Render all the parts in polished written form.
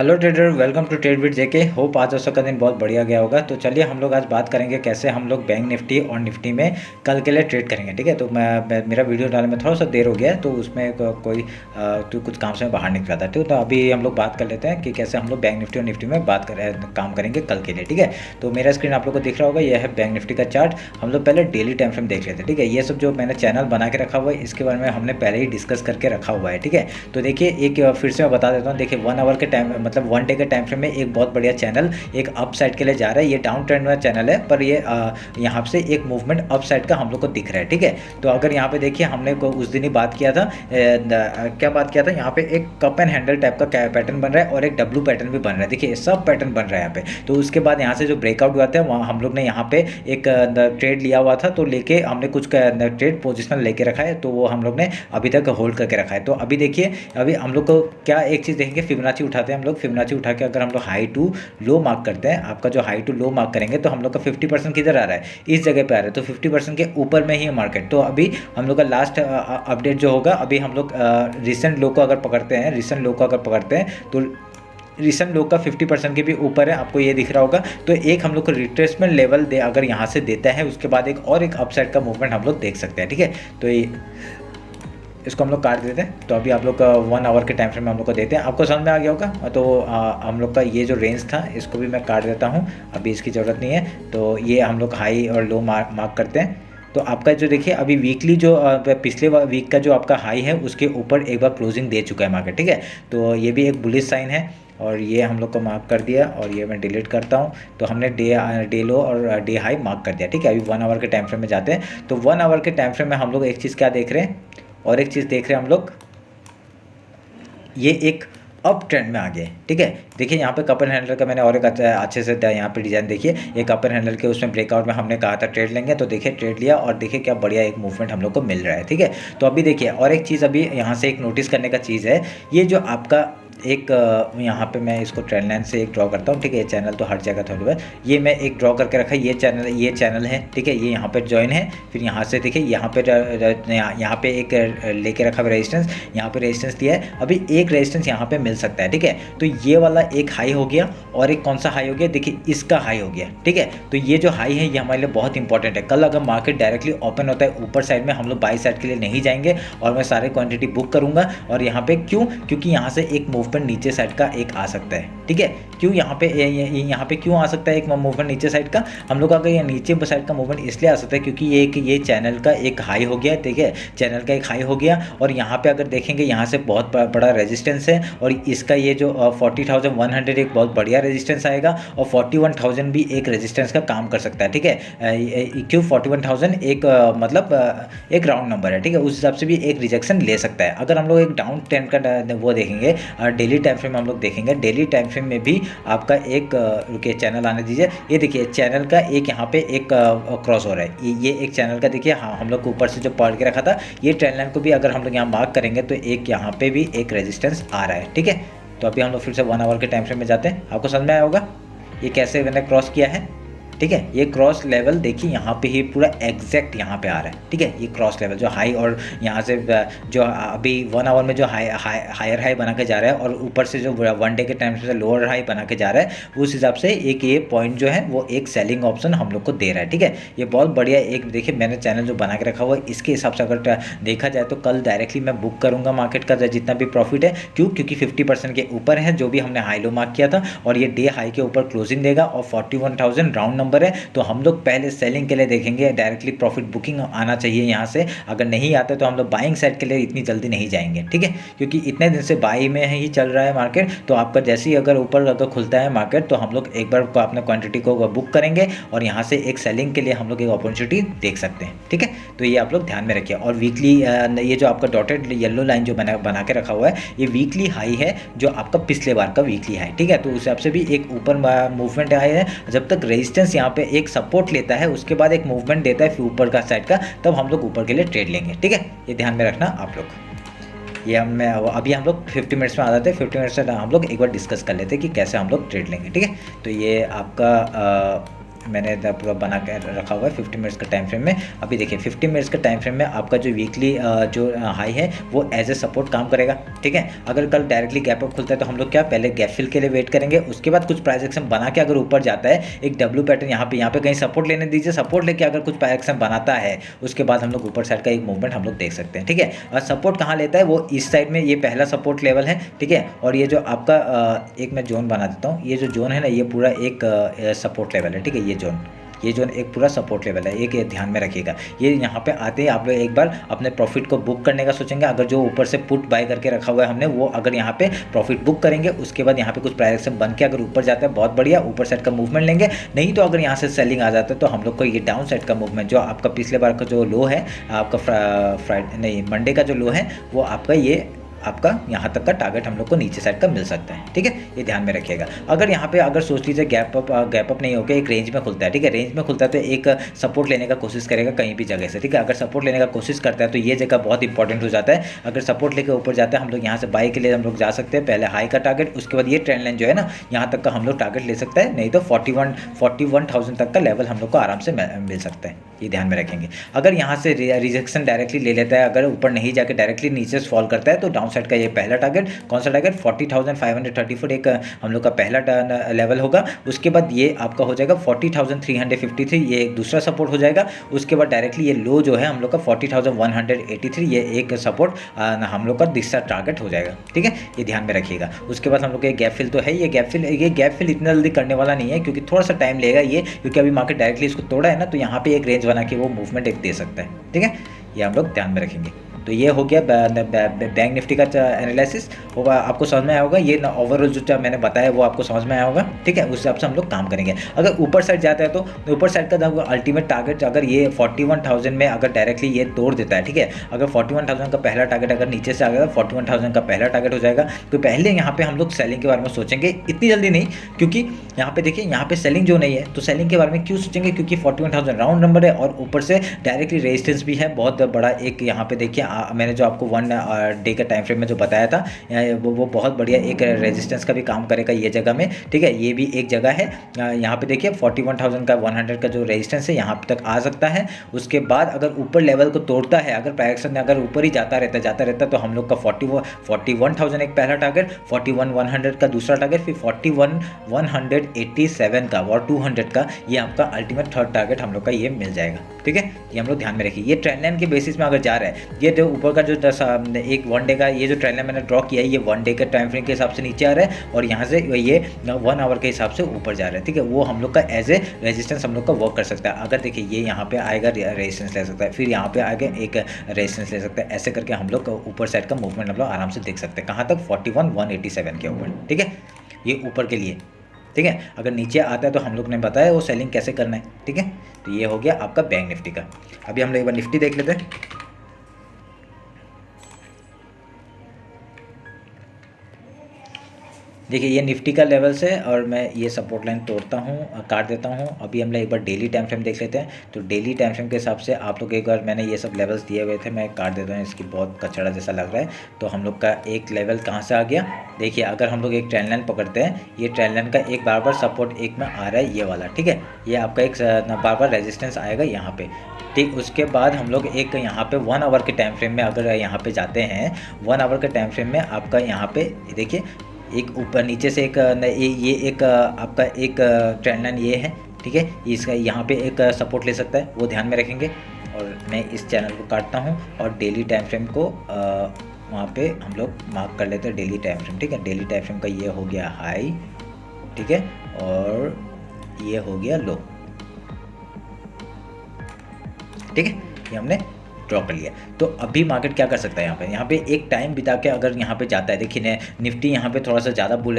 Hello trader, welcome to trade with JK. Hope आज दोस्तों का दिन बहुत बढ़िया गया होगा। तो चलिए हम लोग आज बात करेंगे कैसे हम लोग बैंक निफ्टी और निफ्टी में कल के लिए ट्रेड करेंगे। ठीक है, तो मेरा वीडियो डालने में थोड़ा सा देर हो गया है, तो उसमें कोई तो कुछ काम से मैं बाहर निकला था। ठीक है, तो अभी हम लोग बात कर लेते हैं कि कैसे हम लोग बैंक निफ्टी और निफ्टी में काम करेंगे कल के लिए। ठीक है, तो मेरा स्क्रीन आप लोग को दिख रहा होगा, यह है बैंक निफ्टी का चार्ट। हम लोग पहले डेली टाइम फ्रेम देख लेते हैं। ठीक है, ये सब जो मैंने चैनल बना के रखा हुआ है इसके बारे में हमने पहले ही डिस्कस करके रखा हुआ है। ठीक है, तो देखिए एक फिर से मैं बता देता हूँ। देखिए 1 आवर के टाइम मतलब 1 डे के टाइम फ्रेम में एक बहुत बढ़िया चैनल एक अप साइड के लिए जा रहा है। ये डाउन ट्रेंड में चैनल है, पर ये यहाँ से एक मूवमेंट अप साइड का हम लोग को दिख रहा है। ठीक है, तो अगर यहाँ पे देखिए हमने उस दिन ही बात किया था, क्या बात किया था, यहाँ पे एक कप एंड हैंडल टाइप का पैटर्न बन रहा है और एक डब्लू पैटर्न भी बन रहा है। देखिए सब पैटर्न बन रहा है यहाँ पे। तो उसके बाद यहाँ से जो ब्रेकआउट हुआ था वहाँ हम लोग ने यहाँ पे एक ट्रेड लिया हुआ था, तो लेके हमने कुछ ट्रेड पोजिशनल लेके रखा है, तो वो हम लोग ने अभी तक होल्ड करके रखा है। तो अभी देखिए अभी हम लोग को क्या एक चीज़ देखेंगे, फिबोनाची उठाते हैं हम लोग। फिबोनाची उठा के अगर हम लोग हाई टू लो मार्क करते हैं, आपका जो हाई टू लो मार्क करेंगे तो हम लोग का 50% किधर आ रहा है, इस जगह पे आ रहा है। तो 50% के ऊपर में ही है मार्केट। तो अभी हम लोग का लास्ट अपडेट जो होगा, अभी हम लोग रिसेंट लो को अगर पकड़ते हैं, तो रिसेंट लो का 50% के भी ऊपर है, आपको ये दिख रहा होगा। तो एक हम लोग को रिट्रेसमेंट लेवल दे अगर यहाँ से देता है, उसके बाद एक अपसाइड का मूवमेंट हम लोग देख सकते हैं। ठीक है, तो ये इसको हम लोग काट देते हैं। तो अभी आप लोग का 1 आवर के टाइम फ्रेम में हम लोग को देते हैं। आपको समझ में आ गया होगा। तो हम लोग का ये जो रेंज था इसको भी मैं काट देता हूँ, अभी इसकी ज़रूरत नहीं है। तो ये हम लोग हाई और लो मार्क करते हैं। तो आपका जो देखिए अभी वीकली जो पिछले वीक का जो आपका हाई है उसके ऊपर एक बार क्लोजिंग दे चुका है मार्केट। ठीक है, तो ये भी एक बुलिश साइन है और ये हम लोग को मार्क कर दिया और ये मैं डिलीट करता हूँ। तो हमने डे लो और डे हाई मार्क कर दिया। ठीक है, अभी 1 आवर के टाइम फ्रेम में जाते हैं। तो 1 आवर के टाइम फ्रेम में हम लोग एक चीज़ क्या देख रहे हैं, और एक चीज़ देख रहे हैं हम लोग, ये एक अप ट्रेंड में आ गए। ठीक है, देखिए यहाँ पे कपर हैंडल का मैंने और एक अच्छे से यहाँ पे डिज़ाइन देखिए, ये कपर हैंडल के उसमें ब्रेकआउट में हमने कहा था ट्रेड लेंगे, तो देखिए ट्रेड लिया और देखिए क्या बढ़िया एक मूवमेंट हम लोग को मिल रहा है। ठीक है, तो अभी देखिए और एक चीज़ अभी यहाँ से एक नोटिस करने का चीज़ है, ये जो आपका एक यहाँ पे मैं इसको ट्रेंड लाइन से एक ड्रॉ करता हूँ। ठीक है, ये चैनल तो हर जगह थोड़ी बार ये मैं एक ड्रॉ करके रखा है। ये चैनल है। ठीक है, ये यहाँ पे ज्वाइन है। फिर यहाँ से देखिए यहाँ पे एक लेके रखा हुआ रेजिस्टेंस, यहाँ पे रेजिस्टेंस दिया है। अभी एक रेजिस्टेंस यहाँ पे मिल सकता है। ठीक है, तो ये वाला एक हाई हो गया और एक कौन सा हाई हो गया, देखिए इसका हाई हो गया। ठीक है, तो ये जो हाई है ये हमारे लिए बहुत इंपॉर्टेंट है। कल अगर मार्केट डायरेक्टली ओपन होता है ऊपर साइड में, हम लोग बाई साइड के लिए नहीं जाएंगे और मैं सारे क्वांटिटी बुक करूंगा। और यहाँ पे क्योंकि यहाँ से एक मूवमेंट नीचे साइड का एक आ सकता है। ठीक है, क्यों यहाँ पे क्यों आ सकता है एक मूवमेंट नीचे साइड का, हम लोग अगर ये नीचे साइड का मूवमेंट इसलिए आ सकता है क्योंकि ये चैनल का एक हाई हो गया। ठीक है, चैनल का एक हाई हो गया और यहाँ पे अगर देखेंगे यहाँ से बहुत बड़ा रेजिस्टेंस है और इसका ये जो 40,100 एक बहुत बढ़िया रेजिस्टेंस आएगा और 41,000 भी एक रेजिस्टेंस का काम कर सकता है। ठीक है, क्यों 41,000 एक मतलब एक राउंड नंबर है। ठीक है, उस हिसाब से भी एक रिजेक्शन ले सकता है। अगर हम लोग एक डाउन ट्रेंड का वो देखेंगे, डेली टाइम फ्रेम हम लोग देखेंगे, डेली टाइम फ्रेम में भी आपका एक रुकिए चैनल आने दीजिए। ये देखिए चैनल का एक यहाँ पे एक क्रॉस हो रहा है, ये एक चैनल का देखिए। हाँ, हम लोग को ऊपर से जो पकड़ के रखा था, ये ट्रेंड लाइन को भी अगर हम लोग यहाँ मार्क करेंगे तो एक यहाँ पे भी एक रेजिस्टेंस आ रहा है। ठीक है, तो अभी हम लोग फिर से 1 आवर के टाइम फ्रेम में जाते हैं। आपको समझ में आया होगा ये कैसे मैंने क्रॉस किया है। ठीक है, ये क्रॉस लेवल देखिए यहाँ पे ही पूरा एग्जैक्ट यहाँ पे आ रहा है। ठीक है, ये क्रॉस लेवल जो हाई और यहाँ से जो अभी 1 आवर में जो हायर हाई बना के जा रहा है और ऊपर से जो 1 डे के टाइम से लोअर हाई बना के जा रहा है, उस हिसाब से एक ये पॉइंट जो है वो एक सेलिंग ऑप्शन हम लोग को दे रहा है। ठीक है, ये बहुत बढ़िया एक देखिए मैंने चैनल जो बना के रखा हुआ है, इसके हिसाब से अगर देखा जाए तो कल डायरेक्टली मैं बुक करूँगा मार्केट का जितना भी प्रॉफिट है। क्योंकि 50% के ऊपर है जो भी हमने हाई लो मार्क किया था और ये डे हाई के ऊपर क्लोजिंग देगा और 41,000 राउंड नंबर है। तो हम लोग पहले सेलिंग के लिए देखेंगे, डायरेक्टली प्रॉफिट बुकिंग आना चाहिए यहाँ से। अगर नहीं आता तो हम लोग बाइंग साइड के लिए इतनी जल्दी नहीं जाएंगे। ठीक है, क्योंकि इतने दिन से बाई में ही चल रहा है मार्केट। तो आपका जैसे ही अगर ऊपर अगर खुलता है मार्केट तो हम लोग एक बार अपने क्वांटिटी को बुक करेंगे और यहाँ से एक सेलिंग के लिए हम लोग एक अपॉर्चुनिटी देख सकते हैं। ठीक है, तो ये आप लोग ध्यान में रखिए। और वीकली ये जो आपका डॉटेड येलो लाइन जो बना के रखा हुआ है, ये वीकली हाई है जो आपका पिछले बार का वीकली हाई। ठीक है, तो उस हिसाब से भी एक ऊपर मूवमेंट आया है। जब तक रेजिस्टेंस यहाँ पे एक सपोर्ट लेता है उसके बाद एक मूवमेंट देता है फिर ऊपर का साइड का, तब हम लोग ऊपर के लिए ट्रेड लेंगे। ठीक है, ये ध्यान में रखना आप लोग। ये अभी हम लोग 50 मिनट्स में आ जाते हैं। 50 मिनट्स से हम लोग एक बार डिस्कस कर लेते हैं कि कैसे हम लोग ट्रेड लेंगे। ठीक है, तो ये आपका मैंने पूरा बना के रखा हुआ है 50 मिनट्स का टाइम फ्रेम में। अभी देखिए 50 मिनट्स का टाइम फ्रेम में आपका जो वीकली जो हाई है वो एज ए सपोर्ट काम करेगा, ठीक है। अगर कल डायरेक्टली गैप अप खुलता है तो हम लोग क्या पहले गैप फिल के लिए वेट करेंगे, उसके बाद कुछ प्राइस एक्शन बना के अगर ऊपर जाता है एक डब्ल्यू पैटर्न यहाँ पे कहीं सपोर्ट लेने दीजिए, सपोर्ट लेके अगर कुछ प्राइस एक्शन बनाता है उसके बाद हम लोग ऊपर साइड का एक मूवमेंट हम लोग देख सकते हैं, ठीक है। और सपोर्ट कहाँ लेता है वो इस साइड में, ये पहला सपोर्ट लेवल है, ठीक है। और ये जो आपका एक मैं जोन बना देता हूँ, ये जो जोन है ना ये पूरा एक सपोर्ट लेवल है, ठीक है। ये जोन एक पूरा सपोर्ट लेवल है, एक ध्यान में रखिएगा। ये यहाँ पे आते ही आप लोग एक बार अपने प्रॉफिट को बुक करने का सोचेंगे। अगर जो ऊपर से पुट बाय करके रखा हुआ है हमने वो अगर यहाँ पे प्रॉफिट बुक करेंगे, उसके बाद यहाँ पे कुछ प्राइस एक्शन बन के अगर ऊपर जाता है बहुत बढ़िया, ऊपर साइड का मूवमेंट लेंगे। नहीं तो अगर यहाँ से सेलिंग आ जाता है तो हम लोग को ये डाउन साइड का मूवमेंट जो आपका पिछले बार का जो लो है आपका मंडे का जो लो है वो आपका ये आपका यहाँ तक का टारगेट हम लोग को नीचे साइड का मिल सकता है, ठीक है। ये ध्यान में रखिएगा। अगर यहाँ पे अगर सोच लीजिए गैप अप नहीं होकर एक रेंज में खुलता है, ठीक है, रेंज में खुलता है तो एक सपोर्ट लेने का कोशिश करेगा कहीं भी जगह से, ठीक है। अगर सपोर्ट लेने का कोशिश करता है तो ये जगह बहुत इंपॉर्टेंट हो जाता है। अगर सपोर्ट लेकर ऊपर जाता है हम लोग यहाँ से बाई के लिए हम लोग जा सकते हैं, पहले हाई का टारगेट, उसके बाद ये ट्रेंड लाइन जो है ना यहाँ तक का हम लोग टारगेट ले सकते हैं, नहीं तो 41,000 तक का लेवल हम लोग को आराम से मिल सकता है, ये ध्यान में रखेंगे। अगर यहाँ से रिजेक्शन डायरेक्टली ले लेता है, अगर ऊपर नहीं जाकर डायरेक्टली नीचे फॉल करता है तो डाउन साइड का ये पहला टारगेट, कौन सा टारगेट 40,534 एक हम लोग का पहला लेवल होगा। उसके बाद ये आपका हो जाएगा 40,353, ये एक दूसरा सपोर्ट हो जाएगा। उसके बाद डायरेक्टली ये लो जो है हम लोग का 40,183, ये एक सपोर्ट हम लोग का दूसरा टारगेट हो जाएगा, ठीक है। ये ध्यान में रखिएगा। उसके बाद हम लोग का गैप फिल तो है, ये गैप फिल इतना जल्दी करने वाला नहीं है क्योंकि थोड़ा सा टाइम लेगा ये, क्योंकि अभी मार्केट डायरेक्टली इसको तोड़ा है ना, तो यहाँ पे एक रेंज बना के वो मूवमेंट एक दे सकता है, ठीक है। ये हम लोग ध्यान में रखेंगे। तो ये हो गया बैंक निफ्टी का एनालिसिस होगा, आपको समझ में आया होगा। ये ओवरऑल जो मैंने बताया वो आपको समझ में आया होगा, ठीक है। उस हिसाब से हम लोग काम करेंगे। अगर ऊपर साइड जाता है तो ऊपर साइड का अल्टीमेट टारगेट अगर ये 41,000 में अगर डायरेक्टली ये तोड़ देता है, ठीक है। अगर 41,000 का पहला टारगेट अगर नीचे से आ गया 41,000 का पहला टारगेट हो जाएगा। तो पहले यहाँ पे हम लोग सेलिंग के बारे में सोचेंगे, इतनी जल्दी नहीं, क्योंकि यहाँ पे देखिए यहाँ पे सेलिंग जो नहीं है तो सेलिंग के बारे में क्यों सोचेंगे, क्योंकि 41,000 राउंड नंबर है और ऊपर से डायरेक्टली रेजिस्टेंस भी है बहुत बड़ा एक। यहाँ पे देखिए मैंने जो आपको 1 डे के टाइम फ्रेम में जो बताया था वो बहुत बढ़िया एक रेजिस्टेंस का भी काम करेगा ये जगह में, ठीक है। ये भी एक जगह है। यहाँ पे देखिए 41,100 का जो रेजिस्टेंस है यहाँ तक आ सकता है। उसके बाद अगर ऊपर लेवल को तोड़ता है, अगर प्राइस अगर ऊपर ही जाता रहता तो हम लोग का 41,000 एक पहला टारगेट, 41,100 का दूसरा टारगेट, फिर 41,187 का और 200 का ये आपका अल्टीमेट थर्ड टारगेट हम लोग का ये मिल जाएगा, ठीक है। ये हम लोग ध्यान में रखिए। ये ट्रेंड लाइन के बेसिस में अगर जा रहा है, ये जो ऊपर का जो एक 1 डे का ये जो ट्रेंड लाइन मैंने ड्रॉ किया है ये 1 डे के टाइम फ्रेम के हिसाब से नीचे आ रहा है और यहाँ से ये 1 आवर के हिसाब से ऊपर जा रहा है, ठीक है। वो हम लोग का एज ए रेजिस्टेंस हम लोग का वर्क कर सकता है। अगर देखिए ये यहाँ पे आएगा रेजिस्टेंस ले सकता है, फिर यहाँ पे आगे एक रेजिस्टेंस ले सकता है, ऐसे करके हम लोग ऊपर साइड का मूवमेंट हम लोग आराम से देख सकते हैं। कहाँ तक 41,187 के ऊपर, ठीक है। ये ऊपर के लिए, ठीक है। अगर नीचे आता है तो हम लोग ने बताया वो सेलिंग कैसे करना है, ठीक है। तो ये हो गया आपका बैंक निफ्टी का। अभी हम लोग एक बार निफ्टी देख लेते हैं। देखिए ये निफ्टी का लेवल से और मैं ये सपोर्ट लाइन तोड़ता हूँ, काट देता हूँ। अभी हम लोग एक बार डेली टाइम फ्रेम देख लेते हैं। तो डेली टाइम फ्रेम के हिसाब से आप लोग एक बार मैंने ये सब लेवल्स दिए हुए थे, मैं काट देता हूँ। इसकी बहुत कचड़ा जैसा लग रहा है। तो हम लोग का एक लेवल कहाँ से आ गया, देखिए अगर हम लोग एक ट्रेंड लाइन पकड़ते हैं, ये ट्रेंड लाइन का एक बार बार सपोर्ट एक में आ रहा है ये वाला, ठीक है। ये आपका एक बार बार रेजिस्टेंस आएगा यहाँ पे, ठीक। उसके बाद हम लोग एक यहाँ पे 1 आवर के टाइम फ्रेम में अगर यहाँ पे जाते हैं, 1 आवर के टाइम फ्रेम में आपका यहाँ पे देखिए एक ऊपर नीचे से एक ये एक आपका एक ट्रेंड लाइन ये है, ठीक है। इसका यहाँ पे एक सपोर्ट ले सकता है, वो ध्यान में रखेंगे। और मैं इस चैनल को काटता हूँ और डेली टाइम फ्रेम को वहाँ पे हम लोग मार्क कर लेते हैं डेली टाइम फ्रेम, ठीक है। डेली टाइम फ्रेम का ये हो गया हाई, ठीक है, और ये हो गया लो, ठीक है। ये हमने ड्रॉ कर लिया। तो अभी मार्केट क्या कर सकता है, यहाँ पे एक टाइम बिता के अगर यहाँ पे जाता है, देखिए निफ्टी यहाँ पे थोड़ा सा ज़्यादा वो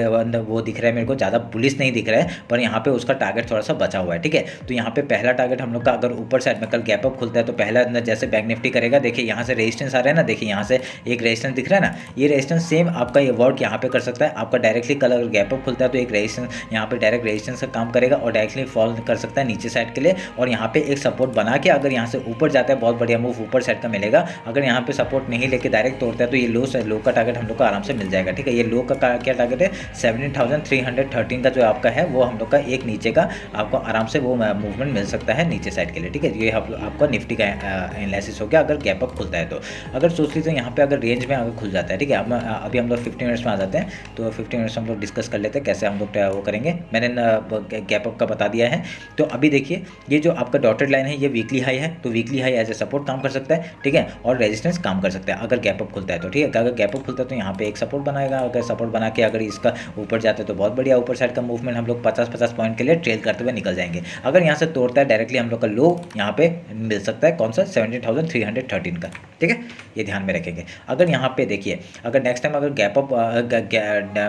दिख रहा है मेरे को, ज़्यादा बुलिश नहीं दिख रहा है, पर यहाँ पे उसका टारगेट थोड़ा सा बचा हुआ है, ठीक है। तो यहाँ पे पहला टारगेट हम लोग का अगर ऊपर साइड में कल गैप अप खुलता है तो पहला जैसे बैंक निफ्टी करेगा, देखिए यहाँ से रेजिस्टेंस आ रहा है ना, देखिए यहाँ से एक रेजिस्टेंस दिख रहा है ना, ये रेजिस्टेंस सेम आपका ये वर्क यहाँ पे कर सकता है। आपका डायरेक्टली कल अगर गैप अप खुलता है तो एक रेजिस्टेंस यहाँ पे डायरेक्ट रेजिस्टेंस का काम करेगा और डायरेक्टली फॉल कर सकता है नीचे साइड के लिए। और यहाँ पे एक सपोर्ट बना के अगर यहाँ से ऊपर जाता है, बहुत बढ़िया मूव ऊपर ऊपर साइड का मिलेगा। अगर यहाँ पे सपोर्ट नहीं लेके डायरेक्ट तोड़ता है तो ये लो का टारगेट हम लोग को आराम से मिल जाएगा, ठीक है। ये लो का क्या टारगेट है 17,313 का जो आपका है वो हम लोग का एक नीचे का आपको आराम से वो मूवमेंट मिल सकता है नीचे साइड के लिए, ठीक है। ये आपका निफ्टी का एनालिसिस हो गया अगर गैप अप खुलता है तो। अगर सोच लीजिए यहाँ पे अगर रेंज में अगर खुल जाता है, ठीक है। अब अभी हम लोग 50 मिनट्स में आ जाते हैं, तो 50 मिनट्स हम लोग डिस्कस कर लेते हैं कैसे हम लोग वो करेंगे। मैंने गैप अप का बता दिया है। तो अभी देखिए ये जो आपका डॉटेड लाइन है ये वीकली हाई है, तो weekly high as a support काम कर सकता है, ठीक है, और रेजिस्टेंस काम कर सकता है अगर गैप अप खुलता है तो, ठीक है। अगर गैप अप खुलता है तो यहाँ पे एक सपोर्ट बनाएगा, अगर सपोर्ट बना के अगर इसका ऊपर जाता है तो बहुत बढ़िया, ऊपर साइड का मूवमेंट हम लोग 50-50 पॉइंट के लिए ट्रेल करते हुए निकल जाएंगे। अगर यहाँ से तोड़ता है डायरेक्टली हम लोग का लो यहाँ पे मिल सकता है, कौन सा 17,313 का, ठीक है, ये ध्यान में रखेंगे। अगर यहाँ पे देखिए अगर नेक्स्ट टाइम अगर गैप अप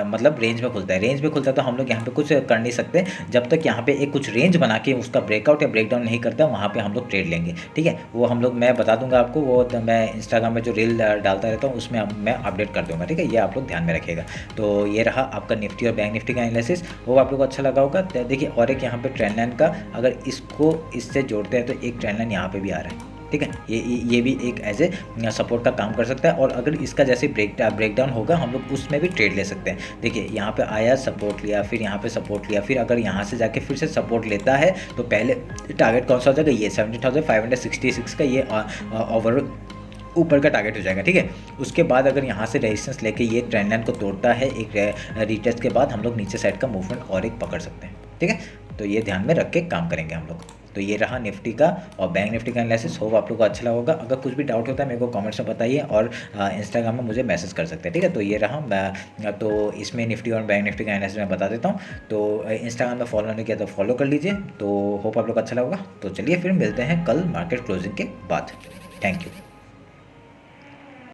मतलब रेंज में खुलता है, रेंज में खुलता है तो हम लोग यहाँ पे कुछ कर नहीं सकते जब तक यहाँ पे एक कुछ रेंज बना के उसका ब्रेकआउट या ब्रेकडाउन नहीं करता, वहाँ पे हम लोग ट्रेड लेंगे, ठीक है। वो हम लोग मैं बता दूंगा आपको, वो मैं इंस्टाग्राम में जो रील डालता रहता हूँ उसमें मैं अपडेट कर दूंगा, ठीक है। ये आप लोग ध्यान में रखिएगा। तो ये रहा आपका निफ्टी और बैंक निफ्टी का एनालिसिस, वो आप लोग को अच्छा लगा होगा। देखिए और एक यहाँ पे ट्रेंड लाइन का अगर इसको इससे जोड़ते हैं तो एक ट्रेंड लाइन यहाँ पे भी आ रहा है, ठीक है। ये भी एक एज ए सपोर्ट का काम कर सकता है, और अगर इसका जैसे ब्रेकडाउन होगा हम लोग उसमें भी ट्रेड ले सकते हैं। देखिए यहाँ पे आया, सपोर्ट लिया, फिर यहाँ पे सपोर्ट लिया, फिर अगर यहाँ से जाके फिर से सपोर्ट लेता है तो पहले टारगेट कौन सा हो जाएगा, ये 17,566 का ये ओवर ऊपर का टारगेट हो जाएगा, ठीक है। उसके बाद अगर यहाँ से रेजिस्टेंस लेके ये ट्रेंड लाइन को तोड़ता है एक रीटेस्ट के बाद, हम लोग नीचे साइड का मूवमेंट और एक पकड़ सकते हैं, ठीक है। तो ये ध्यान में रख के काम करेंगे हम लोग। तो ये रहा निफ्टी का और बैंक निफ्टी का एनालिसिस। होप आप लोग को अच्छा लगा होगा। अगर कुछ भी डाउट होता है मेरे को कमेंट्स में बताइए, और इंस्टाग्राम में मुझे मैसेज कर सकते हैं, ठीक है। तो ये रहा, तो इसमें निफ्टी और बैंक निफ्टी का एनालिसिस मैं बता देता हूँ। तो इंस्टाग्राम में फॉलो नहीं किया तो फॉलो कर लीजिए। तो होप आप लोग को अच्छा लगा होगा। तो चलिए फिर मिलते हैं कल मार्केट क्लोजिंग के बाद। Thank you.